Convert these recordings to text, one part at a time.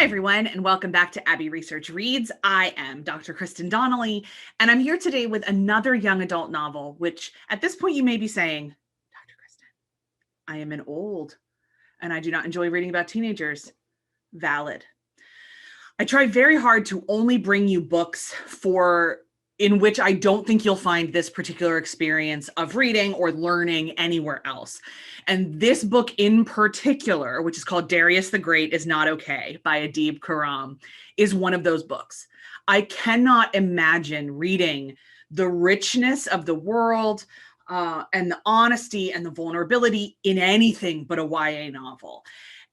Hi, everyone, and welcome back to Abbey Research Reads. I am Dr. Kristen Donnelly, and I'm here today with another young adult novel, which at this point you may be saying, Dr. Kristen, I am an old, and I do not enjoy reading about teenagers. Valid. I try very hard to only bring you books in which I don't think you'll find this particular experience of reading or learning anywhere else. And this book in particular, which is called Darius the Great is Not Okay by Adib Khorram, is one of those books. I cannot imagine reading the richness of the world and the honesty and the vulnerability in anything but a YA novel.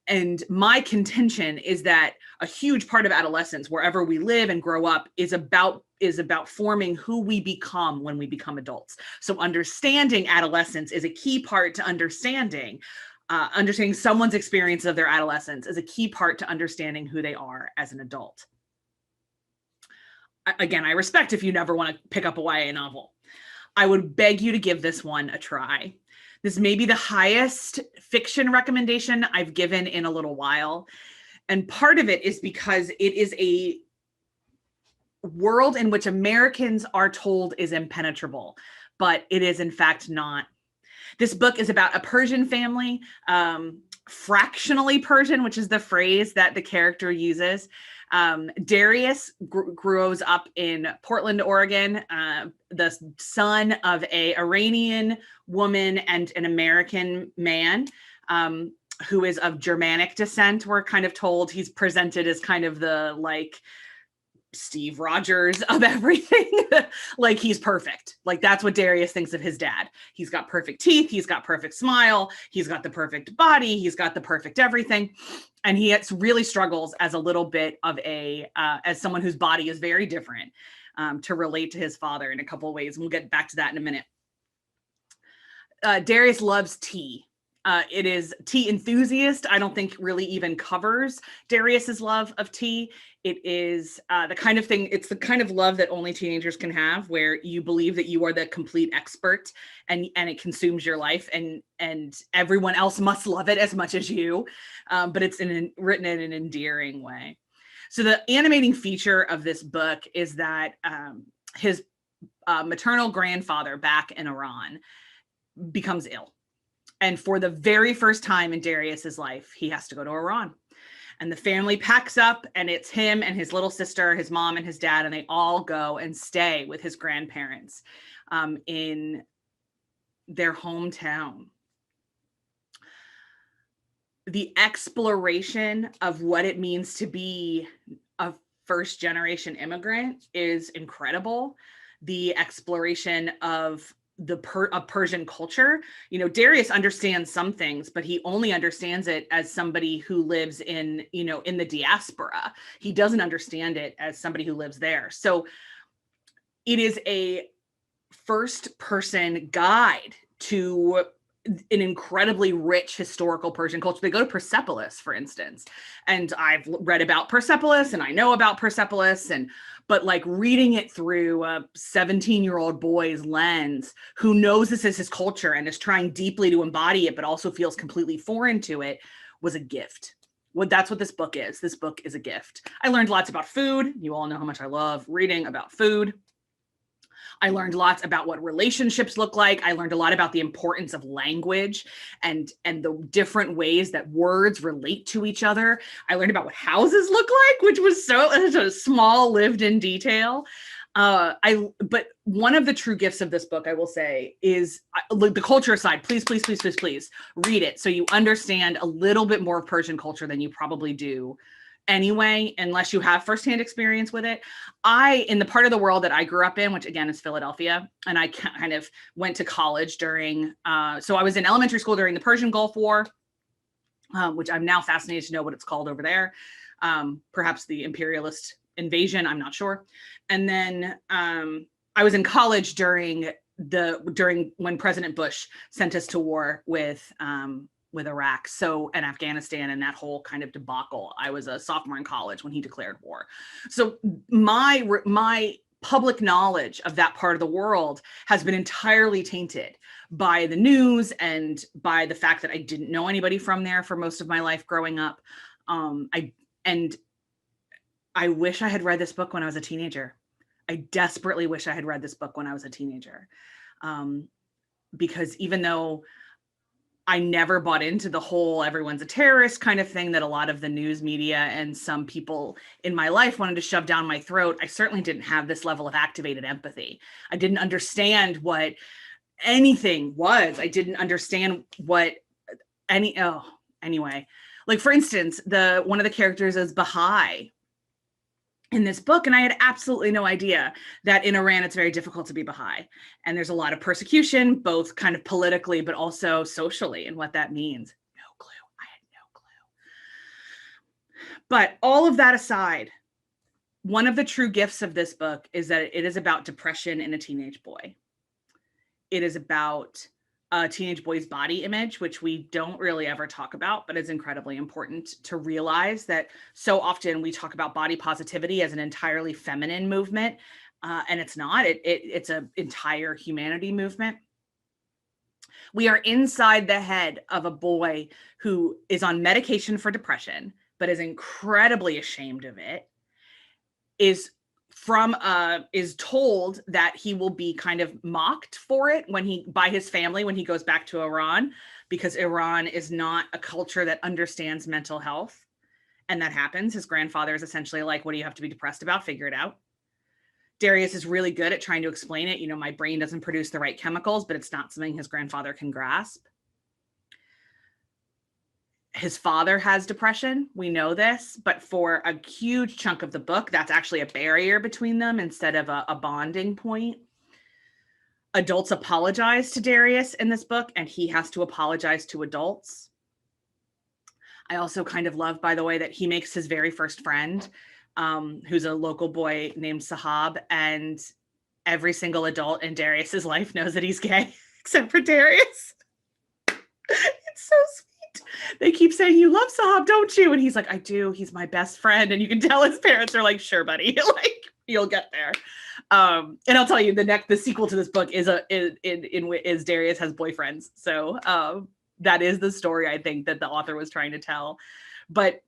And my contention is that a huge part of adolescence, wherever we live and grow up, is about forming who we become when we become adults. So understanding adolescence is a key part to understanding someone's experience of their adolescence is a key part to understanding who they are as an adult. Again, I respect if you never want to pick up a YA novel. I would beg you to give this one a try. This may be the highest fiction recommendation I've given in a little while. And part of it is because it is a world in which Americans are told is impenetrable, but it is in fact not. This book is about a Persian family, fractionally Persian, which is the phrase that the character uses. Darius grows up in Portland, Oregon, the son of an Iranian woman and an American man who is of Germanic descent. We're kind of told he's presented as kind of the Steve Rogers of everything. Like he's perfect. Like that's what Darius thinks of his dad. He's got perfect teeth. He's got perfect smile. He's got the perfect body. He's got the perfect everything. And he really struggles as a little bit of as someone whose body is very different to relate to his father in a couple of ways. And we'll get back to that in a minute. Darius loves tea. It is tea enthusiast. I don't think really even covers Darius's love of tea. It is the kind of thing, it's the kind of love that only teenagers can have, where you believe that you are the complete expert and it consumes your life and everyone else must love it as much as you. But it's written in an endearing way. So the animating feature of this book is that his maternal grandfather back in Iran becomes ill. And for the very first time in Darius's life, he has to go to Iran. And the family packs up, and it's him and his little sister, his mom and his dad, and they all go and stay with his grandparents in their hometown. The exploration of what it means to be a first-generation immigrant is incredible. The exploration of Persian culture. You know, Darius understands some things, but he only understands it as somebody who lives in the diaspora. He doesn't understand it as somebody who lives there. So it is a first person guide to an incredibly rich historical Persian culture. They go to Persepolis, for instance, and I've read about Persepolis and I know about Persepolis, but like reading it through a 17-year-old boy's lens who knows this is his culture and is trying deeply to embody it, but also feels completely foreign to it, was a gift. That's what this book is. This book is a gift. I learned lots about food. You all know how much I love reading about food. I learned lots about what relationships look like. I learned a lot about the importance of language and the different ways that words relate to each other. I learned about what houses look like, which was such a small lived-in detail. But one of the true gifts of this book, I will say, is the culture aside, please read it so you understand a little bit more of Persian culture than you probably do anyway, unless you have firsthand experience with it. In the part of the world that I grew up in, which again is Philadelphia, and I kind of went to college during, so I was in elementary school during the Persian Gulf War, which I'm now fascinated to know what it's called over there. Perhaps the imperialist invasion, I'm not sure. And then I was in college during when President Bush sent us to war with Iraq, and Afghanistan, and that whole kind of debacle. I was a sophomore in college when he declared war. So my public knowledge of that part of the world has been entirely tainted by the news and by the fact that I didn't know anybody from there for most of my life growing up. I wish I had read this book when I was a teenager. I desperately wish I had read this book when I was a teenager. Because even though I never bought into the whole everyone's a terrorist kind of thing that a lot of the news media and some people in my life wanted to shove down my throat, I certainly didn't have this level of activated empathy. I didn't understand what anything was. I didn't understand what anyway. Like, for instance, one of the characters is Baha'i in this book, and I had absolutely no idea that in Iran it's very difficult to be Baha'i, and there's a lot of persecution, both kind of politically but also socially, and what that means. No clue. I had no clue. But all of that aside, one of the true gifts of this book is that it is about depression in a teenage boy. It is about a teenage boy's body image, which we don't really ever talk about, but it's incredibly important to realize that so often we talk about body positivity as an entirely feminine movement, and it's not. It's an entire humanity movement. We are inside the head of a boy who is on medication for depression, but is incredibly ashamed of it, is told that he will be kind of mocked for it by his family when he goes back to Iran, because Iran is not a culture that understands mental health. And that happens. His grandfather is essentially like, what do you have to be depressed about? Figure it out. Darius is really good at trying to explain it. My brain doesn't produce the right chemicals, but it's not something his grandfather can grasp. His father has depression. We know this, but for a huge chunk of the book, that's actually a barrier between them instead of a bonding point. Adults apologize to Darius in this book, and he has to apologize to adults. I also kind of love, by the way, that he makes his very first friend, who's a local boy named Sahab, and every single adult in Darius's life knows that he's gay, except for Darius. It's so sweet. They keep saying, you love Sahab, don't you? And he's like, I do. He's my best friend. And you can tell his parents are like, sure, buddy, like, you'll get there. And I'll tell you, the sequel to this book is Darius has boyfriends. So that is the story I think that the author was trying to tell. But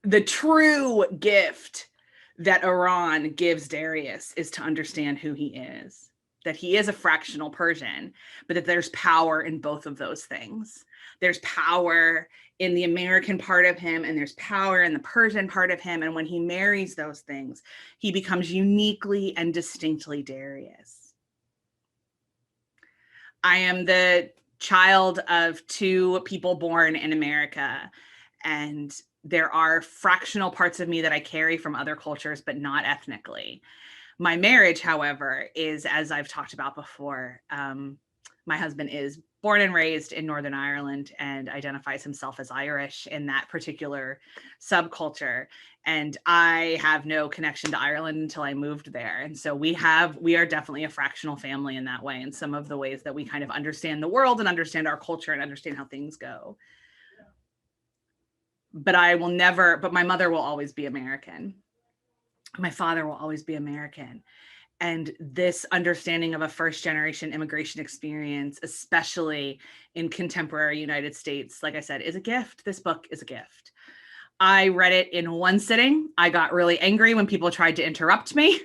the true gift that Iran gives Darius is to understand who he is. That he is a fractional Persian, but that there's power in both of those things. There's power in the American part of him, and there's power in the Persian part of him. And when he marries those things, he becomes uniquely and distinctly Darius. I am the child of two people born in America, and there are fractional parts of me that I carry from other cultures, but not ethnically. My marriage, however, is, as I've talked about before, my husband is born and raised in Northern Ireland and identifies himself as Irish in that particular subculture. And I have no connection to Ireland until I moved there. And so we are definitely a fractional family in that way, in some of the ways that we kind of understand the world and understand our culture and understand how things go. But my mother will always be American. My father will always be American. And this understanding of a first generation immigration experience, especially in contemporary United States, like I said, is a gift. This book is a gift. I read it in one sitting. I got really angry when people tried to interrupt me.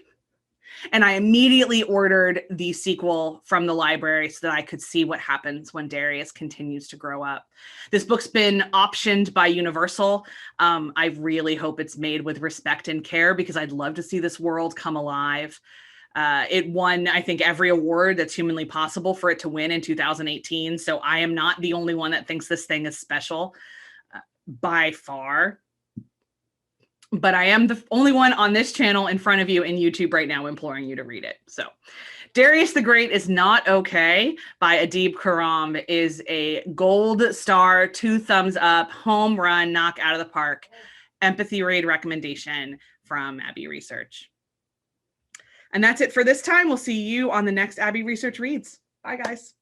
And I immediately ordered the sequel from the library so that I could see what happens when Darius continues to grow up. This book's been optioned by Universal. I really hope it's made with respect and care, because I'd love to see this world come alive. It won, I think, every award that's humanly possible for it to win in 2018. So I am not the only one that thinks this thing is special, by far. But I am the only one on this channel in front of you in YouTube right now imploring you to read it. So Darius the Great is Not Okay by Adib Khorram is a gold star, 2 thumbs up, home run, knock out of the park, empathy read recommendation from Abbey Research. And that's it for this time. We'll see you on the next Abbey Research Reads. Bye, guys.